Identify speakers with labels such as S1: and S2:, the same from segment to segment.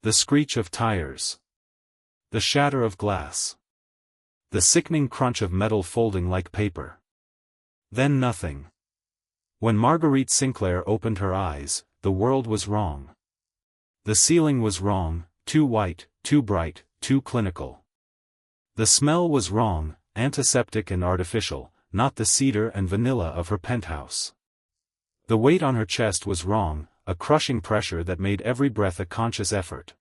S1: The screech of tires. The shatter of glass. The sickening crunch of metal folding like paper. Then nothing. When Marguerite Sinclair opened her eyes, the world was wrong. The ceiling was wrong, too white, too bright, too clinical. The smell was wrong, antiseptic and artificial, not the cedar and vanilla of her penthouse. The weight on her chest was wrong, a crushing pressure that made every breath a conscious effort.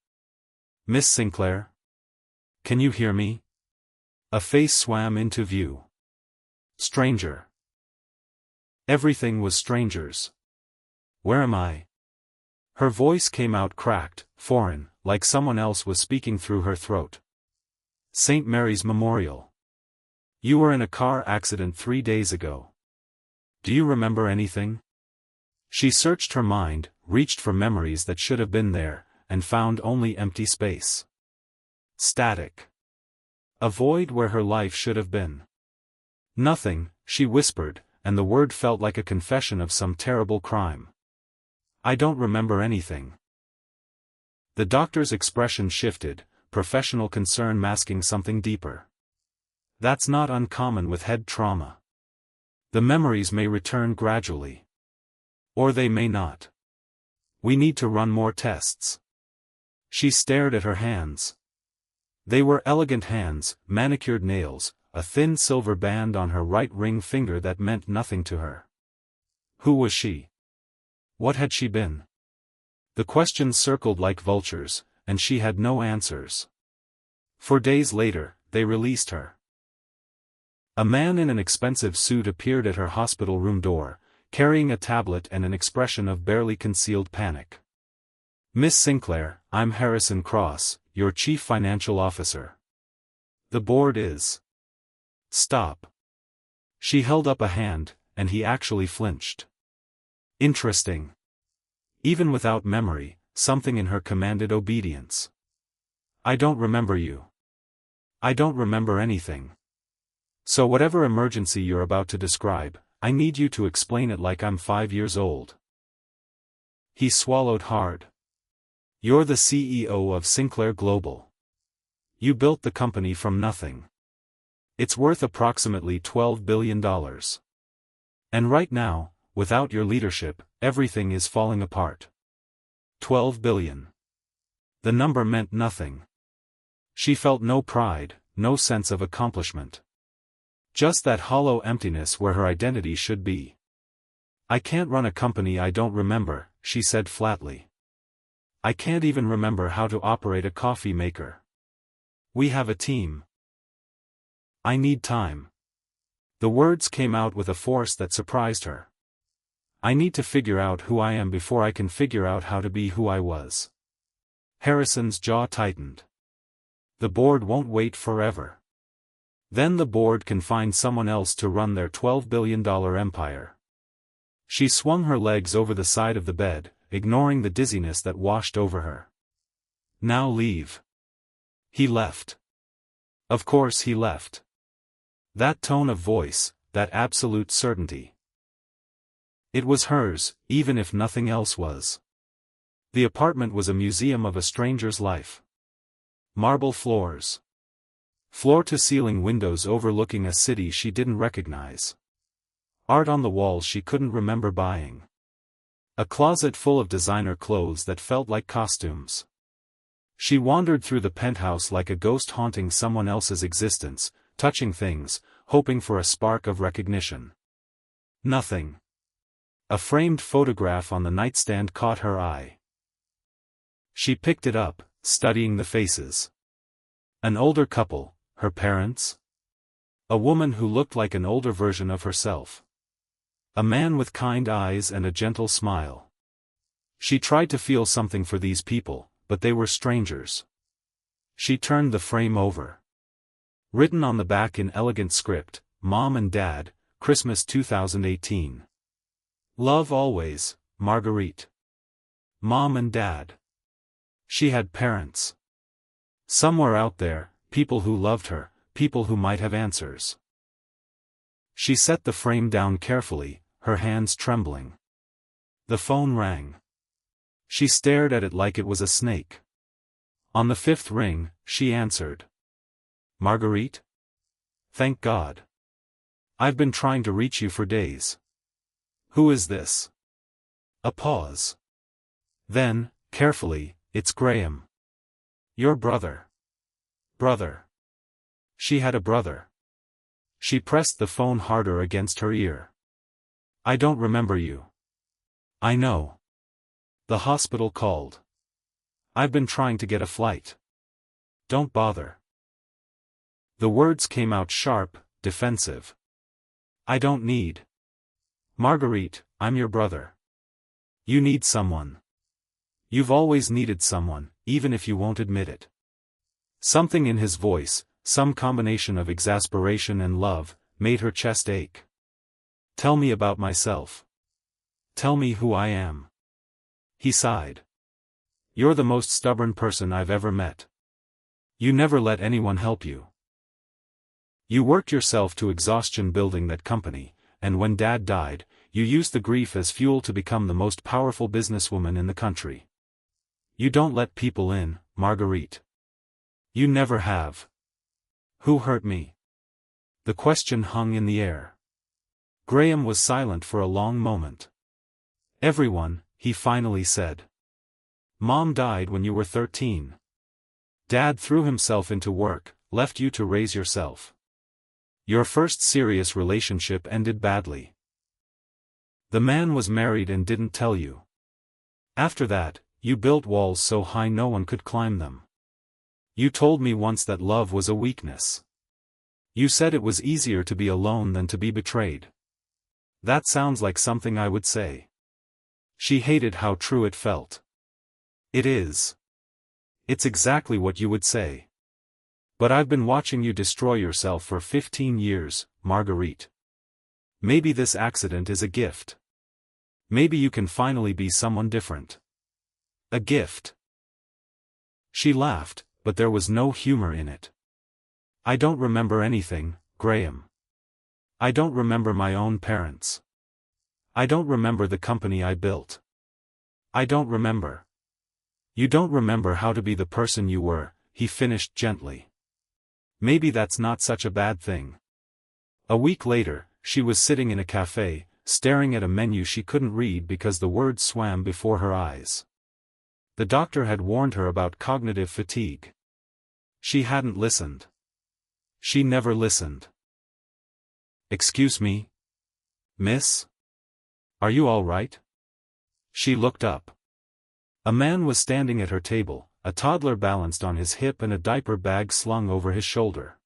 S1: "Miss Sinclair? Can you hear me?" A face swam into view. Stranger. Everything was strangers. "Where am I?" Her voice came out cracked, foreign, like someone else was speaking through her throat. "St. Mary's Memorial. You were in a car accident 3 days ago. Do you remember anything?" She searched her mind, reached for memories that should have been there, and found only empty space. Static. A void where her life should have been. "Nothing," she whispered, and the word felt like a confession of some terrible crime. "I don't remember anything." The doctor's expression shifted, professional concern masking something deeper. "That's not uncommon with head trauma. The memories may return gradually. Or they may not. We need to run more tests." She stared at her hands. They were elegant hands, manicured nails, a thin silver band on her right ring finger that meant nothing to her. Who was she? What had she been? The questions circled like vultures, and she had no answers. 4 days later, they released her. A man in an expensive suit appeared at her hospital room door, carrying a tablet and an expression of barely concealed panic. "Miss Sinclair, I'm Harrison Cross, your chief financial officer. The board is..." "Stop." She held up a hand, and he actually flinched. Interesting. Even without memory, something in her commanded obedience. "I don't remember you. I don't remember anything. So whatever emergency you're about to describe, I need you to explain it like I'm 5 years old." He swallowed hard. "You're the CEO of Sinclair Global. You built the company from nothing. It's worth approximately $12 billion. And right now, without your leadership, everything is falling apart. 12 billion. The number meant nothing. She felt no pride, no sense of accomplishment. Just that hollow emptiness where her identity should be. "I can't run a company I don't remember," she said flatly. "I can't even remember how to operate a coffee maker. We have a team. I need time." The words came out with a force that surprised her. "I need to figure out who I am before I can figure out how to be who I was." Harrison's jaw tightened. "The board won't wait forever. Then the board can find someone else to run their $12 billion empire." She swung her legs over the side of the bed, ignoring the dizziness that washed over her. "Now leave." He left. Of course he left. That tone of voice, that absolute certainty. It was hers, even if nothing else was. The apartment was a museum of a stranger's life. Marble floors. Floor-to-ceiling windows overlooking a city she didn't recognize. Art on the walls she couldn't remember buying. A closet full of designer clothes that felt like costumes. She wandered through the penthouse like a ghost haunting someone else's existence, touching things, hoping for a spark of recognition. Nothing. A framed photograph on the nightstand caught her eye. She picked it up, studying the faces. An older couple, her parents? A woman who looked like an older version of herself. A man with kind eyes and a gentle smile. She tried to feel something for these people, but they were strangers. She turned the frame over. Written on the back in elegant script, "Mom and Dad, Christmas 2018. Love always, Marguerite." Mom and Dad. She had parents. Somewhere out there, people who loved her, people who might have answers. She set the frame down carefully, her hands trembling. The phone rang. She stared at it like it was a snake. On the fifth ring, she answered. Marguerite? Thank God. I've been trying to reach you for days. Who is this? A pause. Then, carefully, it's Graham. Your brother. Brother. She had a brother. She pressed the phone harder against her ear. I don't remember you. I know. The hospital called. I've been trying to get a flight. Don't bother. The words came out sharp, defensive. I don't need. Marguerite, I'm your brother. You need someone. You've always needed someone, even if you won't admit it. Something in his voice, some combination of exasperation and love, made her chest ache. Tell me about myself. Tell me who I am. He sighed. You're the most stubborn person I've ever met. You never let anyone help you. You worked yourself to exhaustion building that company, and when Dad died, you used the grief as fuel to become the most powerful businesswoman in the country. You don't let people in, Marguerite. You never have. Who hurt me? The question hung in the air. Graham was silent for a long moment. Everyone, he finally said. Mom died when you were 13. Dad threw himself into work, left you to raise yourself. Your first serious relationship ended badly. The man was married and didn't tell you. After that, you built walls so high no one could climb them. You told me once that love was a weakness. You said it was easier to be alone than to be betrayed. That sounds like something I would say. She hated how true it felt. It is. It's exactly what you would say. But I've been watching you destroy yourself for 15 years, Marguerite. Maybe this accident is a gift. Maybe you can finally be someone different. A gift. She laughed, but there was no humor in it. I don't remember anything, Graham. I don't remember my own parents. I don't remember the company I built. I don't remember. You don't remember how to be the person you were, he finished gently. Maybe that's not such a bad thing. A week later, she was sitting in a cafe, staring at a menu she couldn't read because the words swam before her eyes. The doctor had warned her about cognitive fatigue. She hadn't listened. She never listened. Excuse me? Miss? Are you all right? She looked up. A man was standing at her table, a toddler balanced on his hip and a diaper bag slung over his shoulder.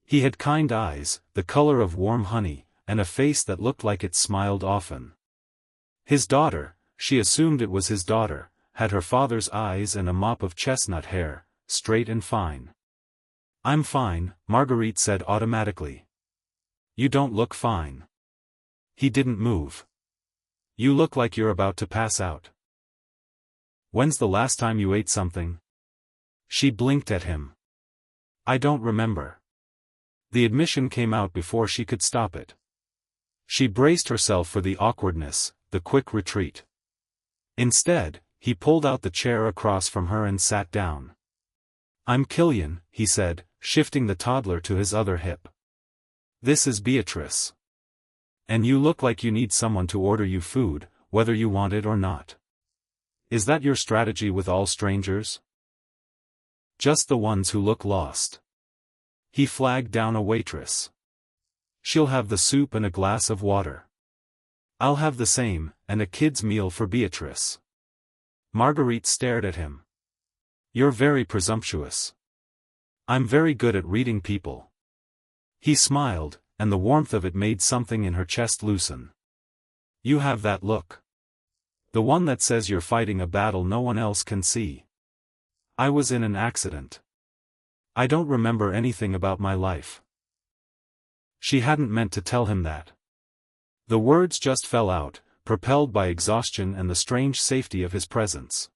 S1: He had kind eyes, the color of warm honey, and a face that looked like it smiled often. His daughter, she assumed it was his daughter, had her father's eyes and a mop of chestnut hair, straight and fine. I'm fine, Marguerite said automatically. You don't look fine. He didn't move. You look like you're about to pass out. When's the last time you ate something? She blinked at him. I don't remember. The admission came out before she could stop it. She braced herself for the awkwardness, the quick retreat. Instead, he pulled out the chair across from her and sat down. I'm Killian, he said, shifting the toddler to his other hip. This is Beatrice. And you look like you need someone to order you food, whether you want it or not. Is that your strategy with all strangers? Just the ones who look lost. He flagged down a waitress. She'll have the soup and a glass of water. I'll have the same, and a kid's meal for Beatrice. Marguerite stared at him. You're very presumptuous. I'm very good at reading people. He smiled, and the warmth of it made something in her chest loosen. You have that look. The one that says you're fighting a battle no one else can see. I was in an accident. I don't remember anything about my life. She hadn't meant to tell him that. The words just fell out, propelled by exhaustion and the strange safety of his presence.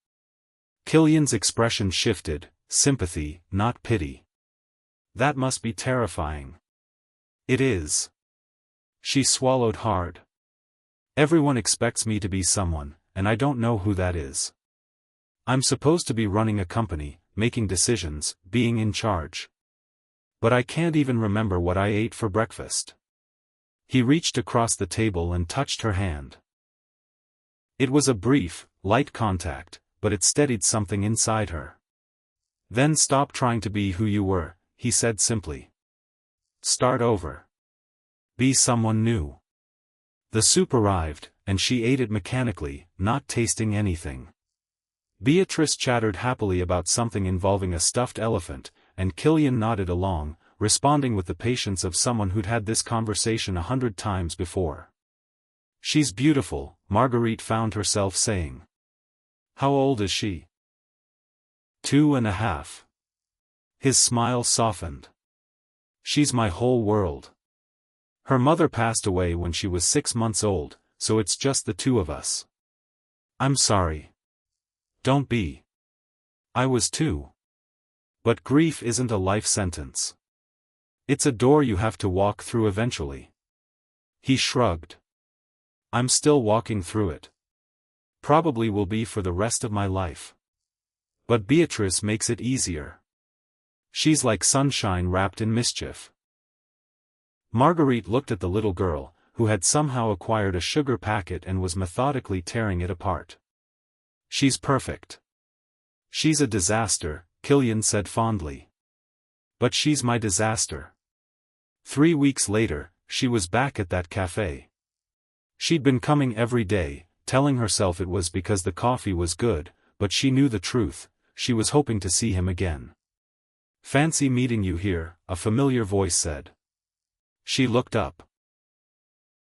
S1: Killian's expression shifted, sympathy, not pity. That must be terrifying. It is. She swallowed hard. Everyone expects me to be someone, and I don't know who that is. I'm supposed to be running a company, making decisions, being in charge. But I can't even remember what I ate for breakfast. He reached across the table and touched her hand. It was a brief, light contact, but it steadied something inside her. Then stop trying to be who you were, he said simply. Start over. Be someone new. The soup arrived, and she ate it mechanically, not tasting anything. Beatrice chattered happily about something involving a stuffed elephant, and Killian nodded along, responding with the patience of someone who'd had this conversation 100 times before. She's beautiful, Marguerite found herself saying. How old is she? 2.5. His smile softened. She's my whole world. Her mother passed away when she was 6 months old, so it's just the two of us. I'm sorry. Don't be. I was too. But grief isn't a life sentence. It's a door you have to walk through eventually. He shrugged. I'm still walking through it. Probably will be for the rest of my life. But Beatrice makes it easier. She's like sunshine wrapped in mischief. Marguerite looked at the little girl, who had somehow acquired a sugar packet and was methodically tearing it apart. She's perfect. She's a disaster, Killian said fondly. But she's my disaster. 3 weeks later, she was back at that cafe. She'd been coming every day, telling herself it was because the coffee was good, but she knew the truth, she was hoping to see him again. Fancy meeting you here, a familiar voice said. She looked up.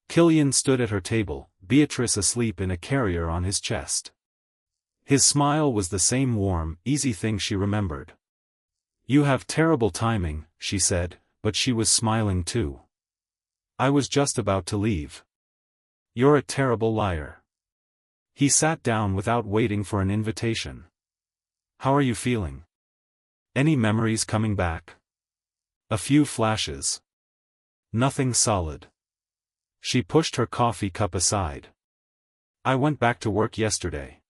S1: Killian stood at her table, Beatrice asleep in a carrier on his chest. His smile was the same warm, easy thing she remembered. You have terrible timing, she said, but she was smiling too. I was just about to leave. You're a terrible liar. He sat down without waiting for an invitation. How are you feeling? Any memories coming back? A few flashes. Nothing solid. She pushed her coffee cup aside. I went back to work yesterday.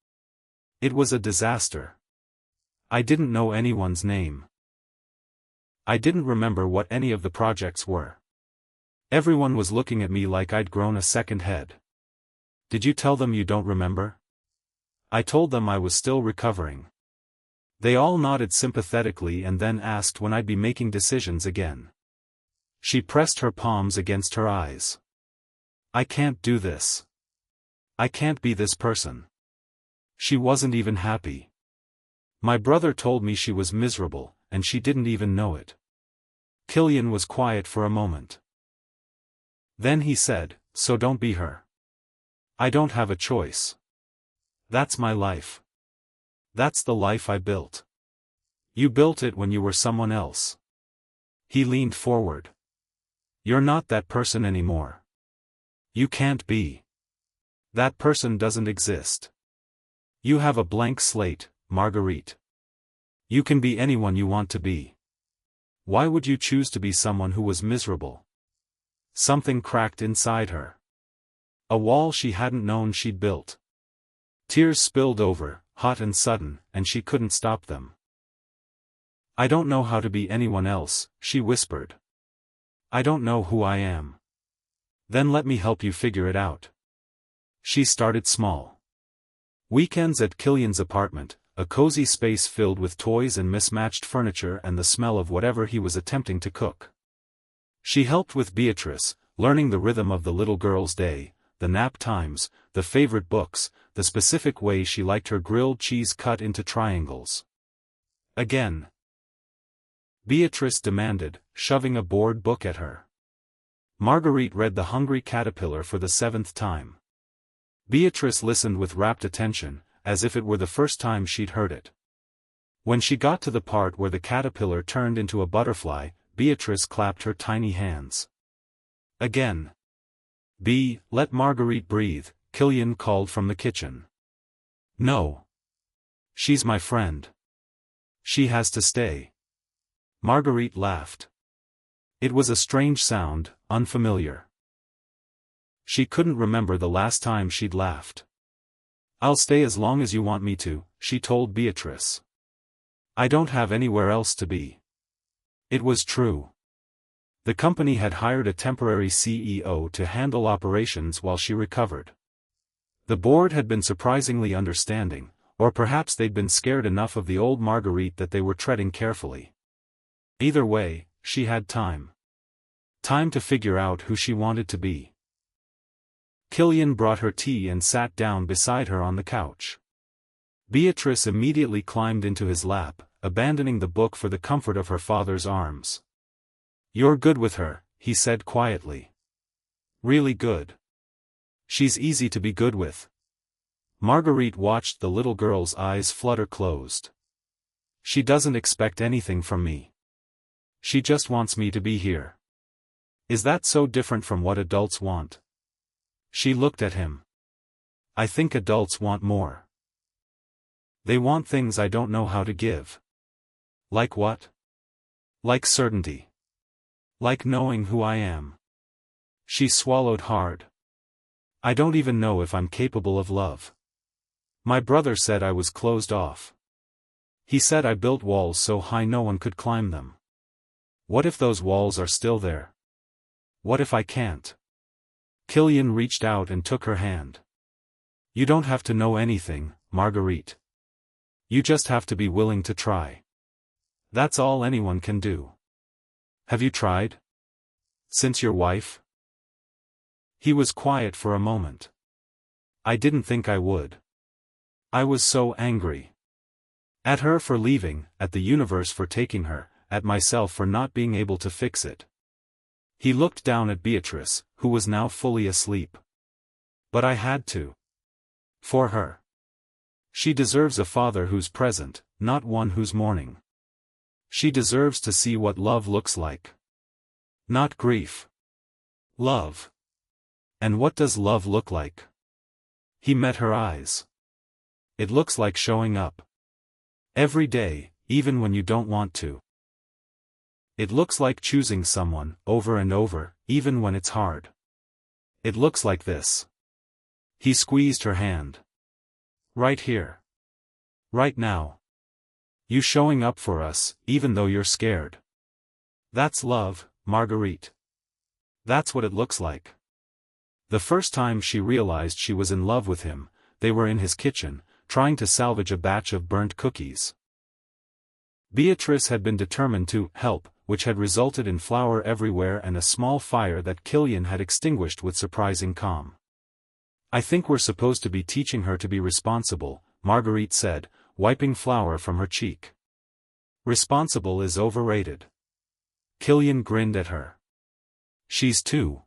S1: It was a disaster. I didn't know anyone's name. I didn't remember what any of the projects were. Everyone was looking at me like I'd grown a second head. Did you tell them you don't remember? I told them I was still recovering. They all nodded sympathetically and then asked when I'd be making decisions again. She pressed her palms against her eyes. I can't do this. I can't be this person. She wasn't even happy. My brother told me she was miserable, and she didn't even know it. Killian was quiet for a moment. Then he said, so don't be her. I don't have a choice. That's my life. That's the life I built. You built it when you were someone else. He leaned forward. You're not that person anymore. You can't be. That person doesn't exist. You have a blank slate, Marguerite. You can be anyone you want to be. Why would you choose to be someone who was miserable? Something cracked inside her. A wall she hadn't known she'd built. Tears spilled over, hot and sudden, and she couldn't stop them. I don't know how to be anyone else, she whispered. I don't know who I am. Then let me help you figure it out. She started small. Weekends at Killian's apartment, a cozy space filled with toys and mismatched furniture and the smell of whatever he was attempting to cook. She helped with Beatrice, learning the rhythm of the little girl's day, the nap times, the favorite books, the specific way she liked her grilled cheese cut into triangles. Again. Beatrice demanded, shoving a bored book at her. Marguerite read The Hungry Caterpillar for the 7th time. Beatrice listened with rapt attention, as if it were the first time she'd heard it. When she got to the part where the caterpillar turned into a butterfly, Beatrice clapped her tiny hands. Again. Let Marguerite breathe, Killian called from the kitchen. No. She's my friend. She has to stay. Marguerite laughed. It was a strange sound, unfamiliar. She couldn't remember the last time she'd laughed. I'll stay as long as you want me to, she told Beatrice. I don't have anywhere else to be. It was true. The company had hired a temporary CEO to handle operations while she recovered. The board had been surprisingly understanding, or perhaps they'd been scared enough of the old Marguerite that they were treading carefully. Either way, she had time. Time to figure out who she wanted to be. Killian brought her tea and sat down beside her on the couch. Beatrice immediately climbed into his lap, abandoning the book for the comfort of her father's arms. "You're good with her," he said quietly. "Really good. She's easy to be good with." Marguerite watched the little girl's eyes flutter closed. "She doesn't expect anything from me. She just wants me to be here." "Is that so different from what adults want?" She looked at him. "I think adults want more. They want things I don't know how to give." "Like what?" "Like certainty. Like knowing who I am." She swallowed hard. "I don't even know if I'm capable of love. My brother said I was closed off. He said I built walls so high no one could climb them. What if those walls are still there? What if I can't?" Killian reached out and took her hand. "You don't have to know anything, Marguerite. You just have to be willing to try. That's all anyone can do. Have you tried? Since your wife?" He was quiet for a moment. "I didn't think I would. I was so angry. At her for leaving, at the universe for taking her, at myself for not being able to fix it." He looked down at Beatrice, who was now fully asleep. "But I had to. For her. She deserves a father who's present, not one who's mourning. She deserves to see what love looks like. Not grief. Love. And what does love look like?" He met her eyes. "It looks like showing up. Every day, even when you don't want to. It looks like choosing someone, over and over, even when it's hard. It looks like this." He squeezed her hand. "Right here. Right now. You showing up for us, even though you're scared. That's love, Marguerite. That's what it looks like." The first time she realized she was in love with him, they were in his kitchen, trying to salvage a batch of burnt cookies. Beatrice had been determined to help, which had resulted in flour everywhere and a small fire that Killian had extinguished with surprising calm. "I think we're supposed to be teaching her to be responsible," Marguerite said, wiping flour from her cheek. "Responsible is overrated." Killian grinned at her. "She's two.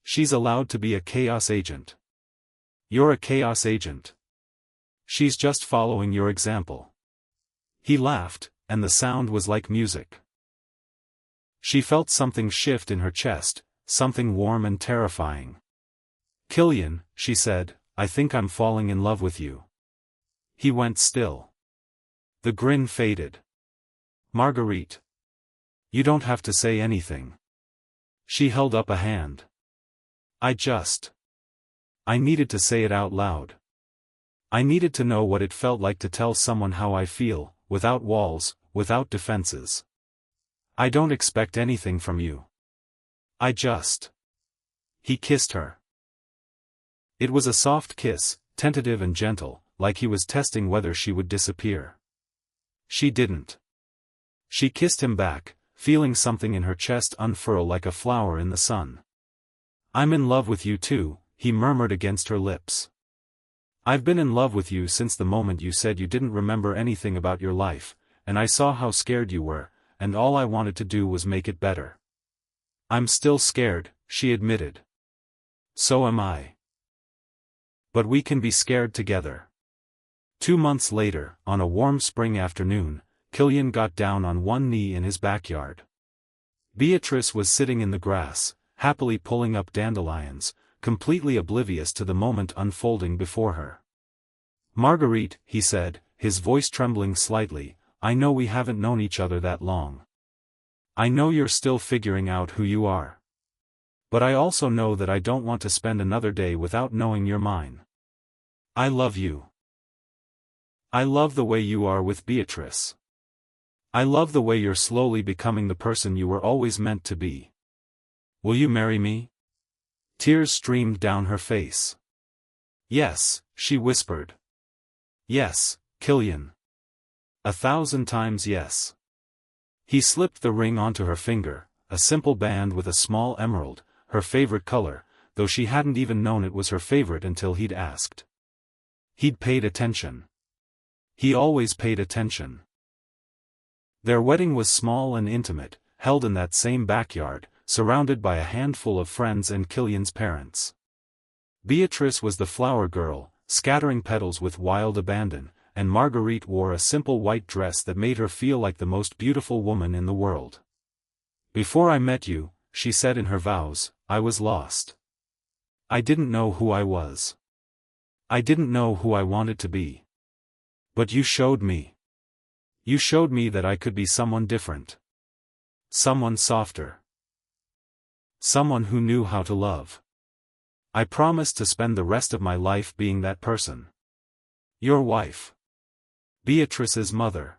S1: She's allowed to be a chaos agent. You're a chaos agent. She's just following your example." He laughed, and the sound was like music. She felt something shift in her chest, something warm and terrifying. "Killian," she said, "I think I'm falling in love with you." He went still. The grin faded. "Marguerite. You don't have to say anything." She held up a hand. I needed to say it out loud. I needed to know what it felt like to tell someone how I feel, without walls, without defenses. I don't expect anything from you. He kissed her. It was a soft kiss, tentative and gentle, like he was testing whether she would disappear. She didn't. She kissed him back, feeling something in her chest unfurl like a flower in the sun. "I'm in love with you too," he murmured against her lips. "I've been in love with you since the moment you said you didn't remember anything about your life, and I saw how scared you were, and all I wanted to do was make it better." "I'm still scared," she admitted. "So am I. But we can be scared together." 2 months later, on a warm spring afternoon, Killian got down on one knee in his backyard. Beatrice was sitting in the grass, happily pulling up dandelions, completely oblivious to the moment unfolding before her. "Marguerite," he said, his voice trembling slightly, "I know we haven't known each other that long. I know you're still figuring out who you are. But I also know that I don't want to spend another day without knowing you're mine. I love you. I love the way you are with Beatrice. I love the way you're slowly becoming the person you were always meant to be. Will you marry me? Tears streamed down her face. Yes, she whispered. Yes, Killian. 1,000 times yes. He slipped the ring onto her finger, a simple band with a small emerald, her favorite color, though she hadn't even known it was her favorite until he'd asked. He'd paid attention. He always paid attention. Their wedding was small and intimate, held in that same backyard, surrounded by a handful of friends and Killian's parents. Beatrice was the flower girl, scattering petals with wild abandon, and Marguerite wore a simple white dress that made her feel like the most beautiful woman in the world. Before I met you, she said in her vows, I was lost. I didn't know who I was. I didn't know who I wanted to be. But you showed me. You showed me that I could be someone different. Someone softer. Someone who knew how to love. I promised to spend the rest of my life being that person. Your wife. Beatrice's mother.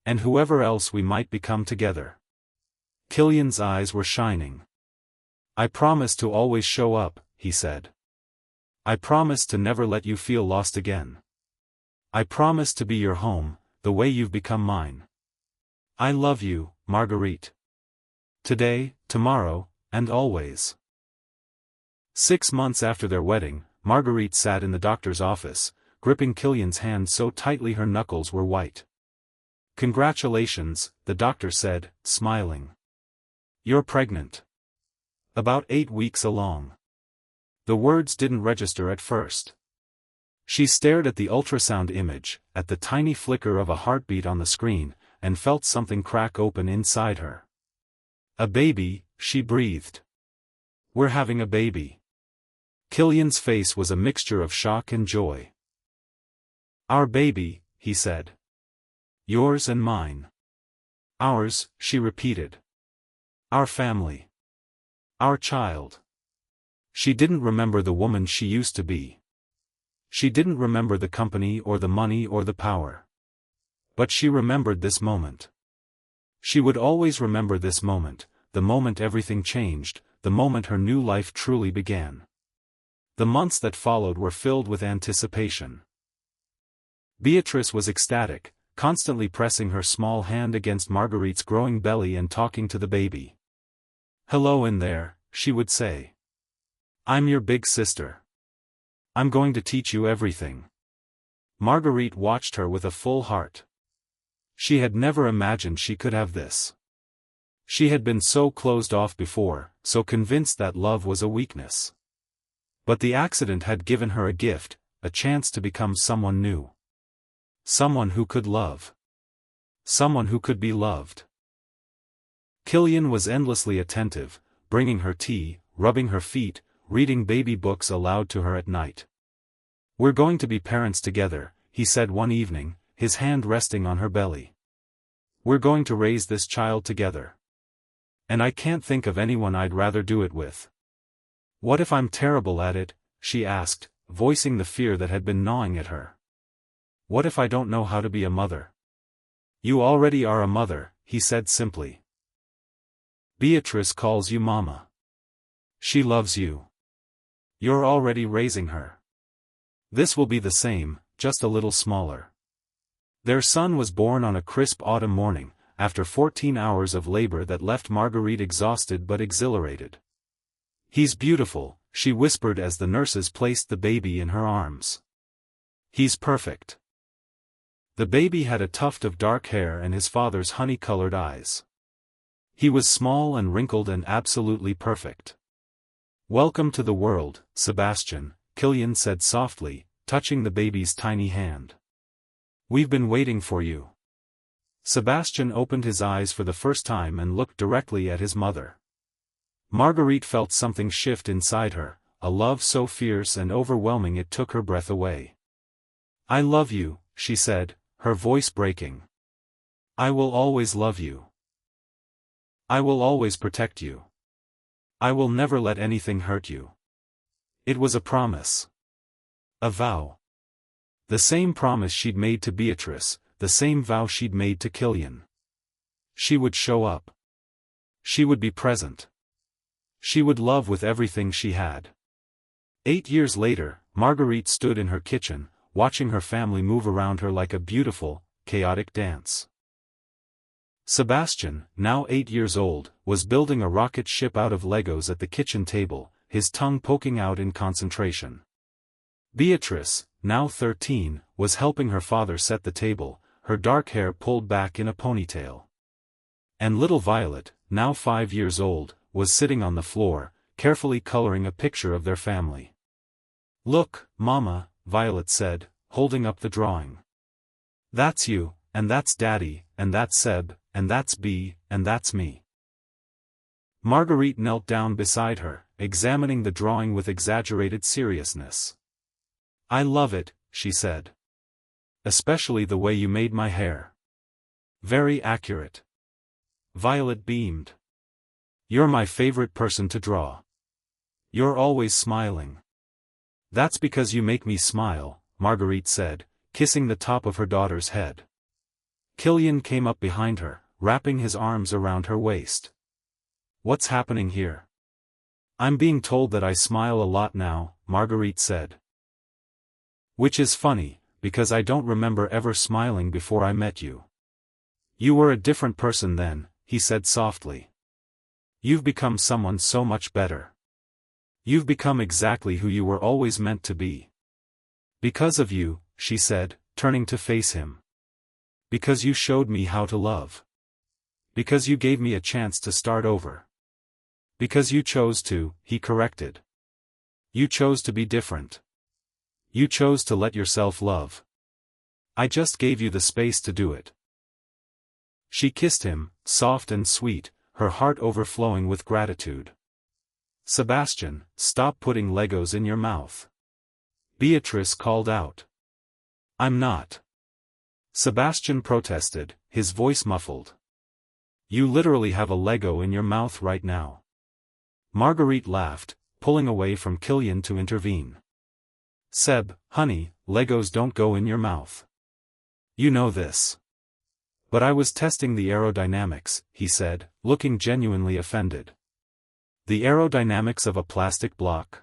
S1: And whoever else we might become together. Killian's eyes were shining. I promise to always show up, he said. I promise to never let you feel lost again. I promise to be your home, the way you've become mine. I love you, Marguerite. Today, tomorrow, and always. 6 months after their wedding, Marguerite sat in the doctor's office, gripping Killian's hand so tightly her knuckles were white. Congratulations, the doctor said, smiling. You're pregnant. About 8 weeks along. The words didn't register at first. She stared at the ultrasound image, at the tiny flicker of a heartbeat on the screen, and felt something crack open inside her. A baby, she breathed. We're having a baby. Killian's face was a mixture of shock and joy. Our baby, he said. Yours and mine. Ours, she repeated. Our family. Our child. She didn't remember the woman she used to be. She didn't remember the company or the money or the power. But she remembered this moment. She would always remember this moment, the moment everything changed, the moment her new life truly began. The months that followed were filled with anticipation. Beatrice was ecstatic, constantly pressing her small hand against Marguerite's growing belly and talking to the baby. Hello in there, she would say. I'm your big sister. I'm going to teach you everything. Marguerite watched her with a full heart. She had never imagined she could have this. She had been so closed off before, so convinced that love was a weakness. But the accident had given her a gift, a chance to become someone new. Someone who could love. Someone who could be loved. Killian was endlessly attentive, bringing her tea, rubbing her feet, reading baby books aloud to her at night. We're going to be parents together, he said one evening, his hand resting on her belly. We're going to raise this child together. And I can't think of anyone I'd rather do it with. What if I'm terrible at it, she asked, voicing the fear that had been gnawing at her. What if I don't know how to be a mother? You already are a mother, he said simply. Beatrice calls you Mama. She loves you. You're already raising her. This will be the same, just a little smaller. Their son was born on a crisp autumn morning, after 14 hours of labor that left Marguerite exhausted but exhilarated. He's beautiful, she whispered as the nurses placed the baby in her arms. He's perfect. The baby had a tuft of dark hair and his father's honey-colored eyes. He was small and wrinkled and absolutely perfect. Welcome to the world, Sebastian, Killian said softly, touching the baby's tiny hand. We've been waiting for you. Sebastian opened his eyes for the first time and looked directly at his mother. Marguerite felt something shift inside her, a love so fierce and overwhelming it took her breath away. I love you, she said, her voice breaking. I will always love you. I will always protect you. I will never let anything hurt you. It was a promise. A vow. The same promise she'd made to Beatrice, the same vow she'd made to Killian. She would show up. She would be present. She would love with everything she had. 8 years later, Marguerite stood in her kitchen, watching her family move around her like a beautiful, chaotic dance. Sebastian, now 8 years old, was building a rocket ship out of Legos at the kitchen table, his tongue poking out in concentration. Beatrice, now 13, was helping her father set the table, her dark hair pulled back in a ponytail. And little Violet, now 5 years old, was sitting on the floor, carefully coloring a picture of their family. "Look, Mama," Violet said, holding up the drawing. "That's you, and that's Daddy, and that's Seb, and that's Bea, and that's me." Marguerite knelt down beside her, examining the drawing with exaggerated seriousness. "I love it," she said. "Especially the way you made my hair. Very accurate." Violet beamed. "You're my favorite person to draw. You're always smiling." "That's because you make me smile," Marguerite said, kissing the top of her daughter's head. Killian came up behind her, wrapping his arms around her waist. "What's happening here?" "I'm being told that I smile a lot now," Marguerite said. "Which is funny, because I don't remember ever smiling before I met you." "You were a different person then," he said softly. "You've become someone so much better. You've become exactly who you were always meant to be." "Because of you," she said, turning to face him. "Because you showed me how to love. Because you gave me a chance to start over. Because you chose to," he corrected. "You chose to be different. You chose to let yourself love. I just gave you the space to do it." She kissed him, soft and sweet, her heart overflowing with gratitude. "Sebastian, stop putting Legos in your mouth," Beatrice called out. "I'm not." Sebastian protested, his voice muffled. "You literally have a Lego in your mouth right now." Marguerite laughed, pulling away from Killian to intervene. "Seb, honey, Legos don't go in your mouth. You know this." "But I was testing the aerodynamics," he said, looking genuinely offended. "The aerodynamics of a plastic block?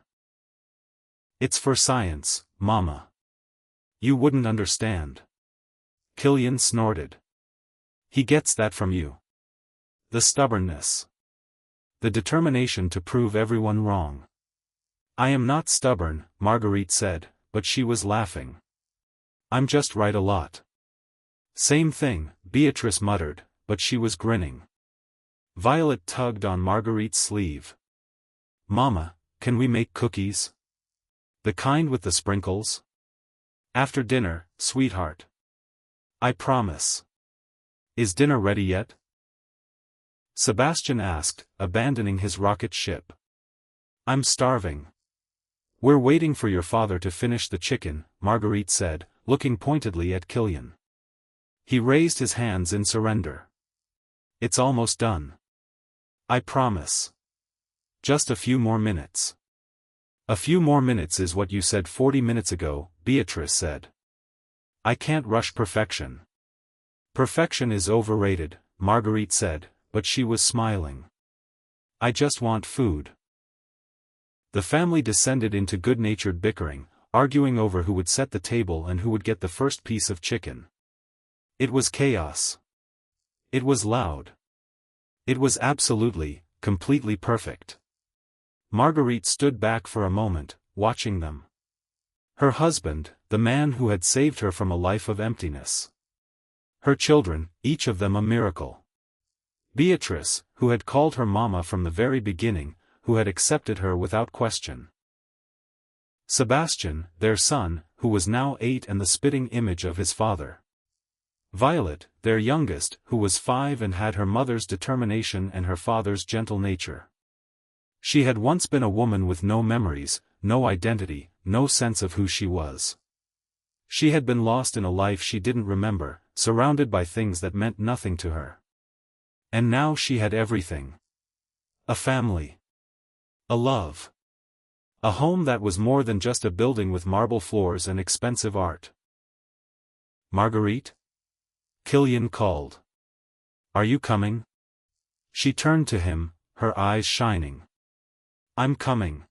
S1: It's for science, Mama. You wouldn't understand." Killian snorted. "He gets that from you. The stubbornness. The determination to prove everyone wrong." "I am not stubborn," Marguerite said, but she was laughing. "I'm just right a lot." "Same thing," Beatrice muttered, but she was grinning. Violet tugged on Marguerite's sleeve. "Mama, can we make cookies? The kind with the sprinkles? After dinner, sweetheart. I promise." "Is dinner ready yet?" Sebastian asked, abandoning his rocket ship. "I'm starving." "We're waiting for your father to finish the chicken," Marguerite said, looking pointedly at Killian. He raised his hands in surrender. "It's almost done. I promise. Just a few more minutes." "A few more minutes is what you said 40 minutes ago," Beatrice said. "I can't rush perfection." "Perfection is overrated," Marguerite said, but she was smiling. "I just want food." The family descended into good-natured bickering, arguing over who would set the table and who would get the first piece of chicken. It was chaos. It was loud. It was absolutely, completely perfect. Marguerite stood back for a moment, watching them. Her husband, the man who had saved her from a life of emptiness. Her children, each of them a miracle. Beatrice, who had called her mama from the very beginning, who had accepted her without question. Sebastian, their son, who was now 8 and the spitting image of his father. Violet, their youngest, who was 5 and had her mother's determination and her father's gentle nature. She had once been a woman with no memories, no identity, no sense of who she was. She had been lost in a life she didn't remember, surrounded by things that meant nothing to her. And now she had everything. A family. A love. A home that was more than just a building with marble floors and expensive art. "Marguerite?" Killian called. Are you coming? She turned to him, her eyes shining. I'm coming.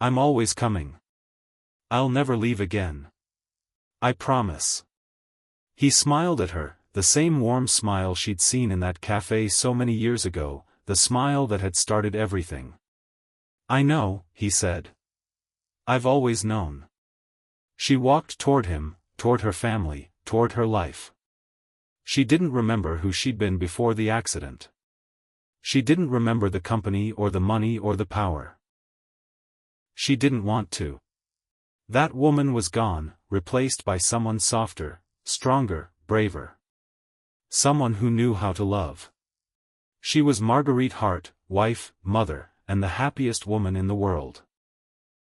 S1: I'm always coming. I'll never leave again. I promise. He smiled at her, the same warm smile she'd seen in that cafe so many years ago, the smile that had started everything. I know, he said. I've always known. She walked toward him, toward her family, toward her life. She didn't remember who she'd been before the accident. She didn't remember the company or the money or the power. She didn't want to. That woman was gone, replaced by someone softer, stronger, braver. Someone who knew how to love. She was Marguerite Hart, wife, mother, and the happiest woman in the world.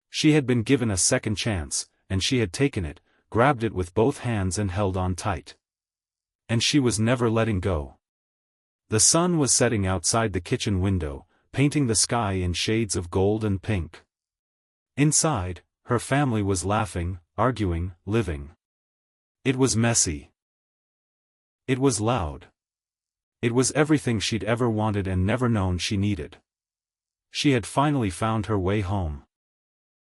S1: She had been given a second chance, and she had taken it, grabbed it with both hands and held on tight. And she was never letting go. The sun was setting outside the kitchen window, painting the sky in shades of gold and pink. Inside, her family was laughing, arguing, living. It was messy. It was loud. It was everything she'd ever wanted and never known she needed. She had finally found her way home.